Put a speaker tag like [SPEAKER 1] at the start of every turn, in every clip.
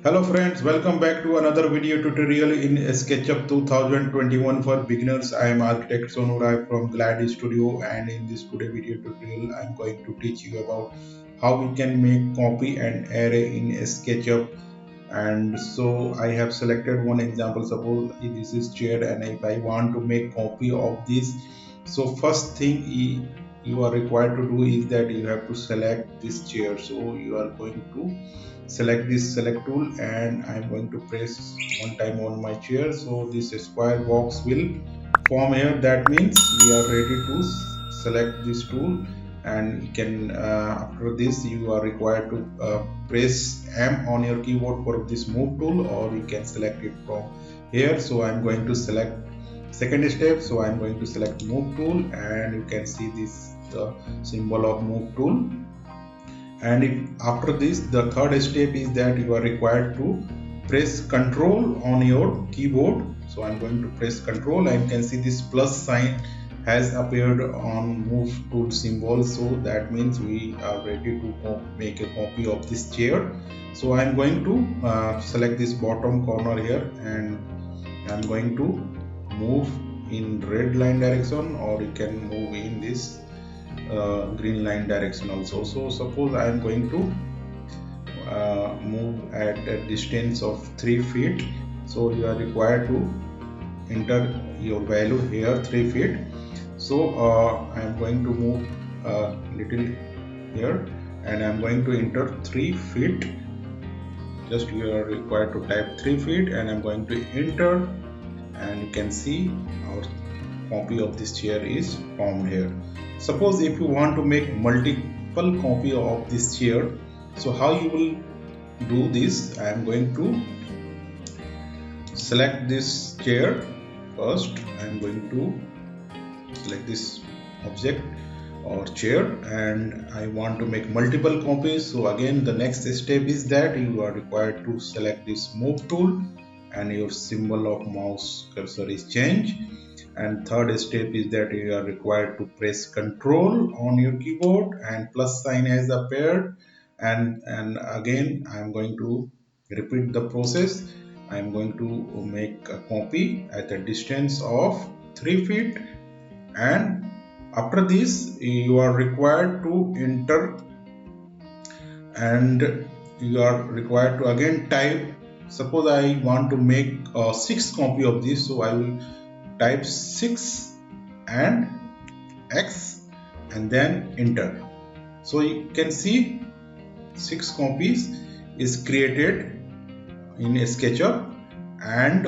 [SPEAKER 1] Hello friends, welcome back to another video tutorial in Sketchup 2021 for beginners. I am architect Sonu Rai from Glad Studio, and in this today video tutorial I am going to teach you about how we can make copy and array in Sketchup. And so I have selected one example. Suppose this is chair and if I want to make copy of this, so first thing you are required to do is that you have to select this chair. So you are going to select this select tool and I'm going to press one time on my chair, so this square box will form here. That means we are ready to select this tool, and you can after this you are required to press M on your keyboard for this move tool, or you can select it from here. So I'm going to select second step, so I'm going to select move tool, and you can see this the symbol of move tool. And after this, the third step is that you are required to press Ctrl on your keyboard. So I'm going to press Ctrl, and you can see this plus sign has appeared on move tool symbol. So that means we are ready to make a copy of this chair. So I'm going to select this bottom corner here, and I'm going to move in red line direction, or you can move in this green line direction also. So suppose I am going to move at a distance of 3 feet. So you are required to enter your value here 3 feet. So I am going to move a little here, and I am going to enter 3 feet. Just you are required to type 3 feet, and I am going to enter, and you can see our copy of this chair is formed here. Suppose if you want to make multiple copy of this chair, so how you will do this? I am going to select this chair first. I am going to select this object or chair, and I want to make multiple copies. So again the next step is that you are required to select this move tool, and your symbol of mouse cursor is changed. And third step is that you are required to press Ctrl on your keyboard, and plus sign has appeared, and again I am going to repeat the process. I am going to make a copy at a distance of 3 feet, and after this you are required to enter, and you are required to again type. Suppose I want to make 6 copy of this, so I will type 6 and X and then enter. So you can see 6 copies is created in SketchUp. And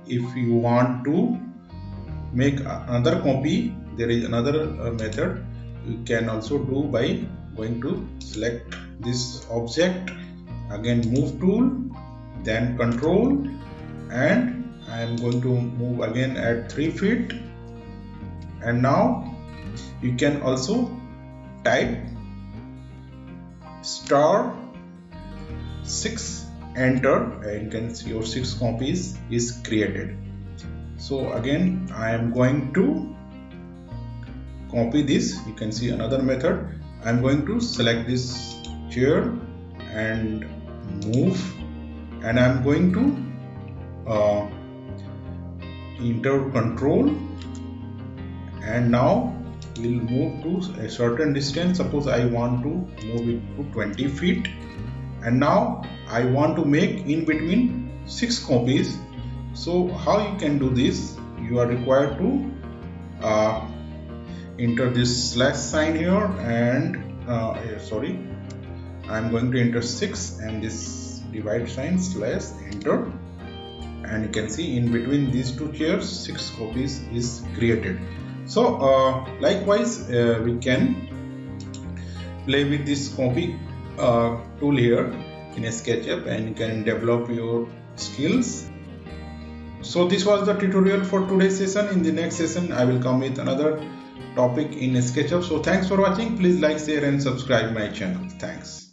[SPEAKER 1] if you want to make another copy, there is another method you can also do by going to select this object, again move tool, then Control, and I am going to move again at 3 feet. And now you can also type star 6, enter, and you can see your 6 copies is created. So again I am going to copy this. You can see another method. I am going to select this chair and move, and I am going to enter Control, and now we'll move to a certain distance. Suppose I want to move it to 20 feet, and now I want to make in between 6 copies. So how you can do this? You are required to enter this slash sign here, and sorry, I'm going to enter 6 and this divide sign slash enter, and you can see in between these 2 chairs 6 copies is created. So likewise we can play with this copy tool here in SketchUp, and you can develop your skills. So this was the tutorial for today's session. In the next session I will come with another topic in SketchUp. So thanks for watching. Please like, share and subscribe my channel. Thanks.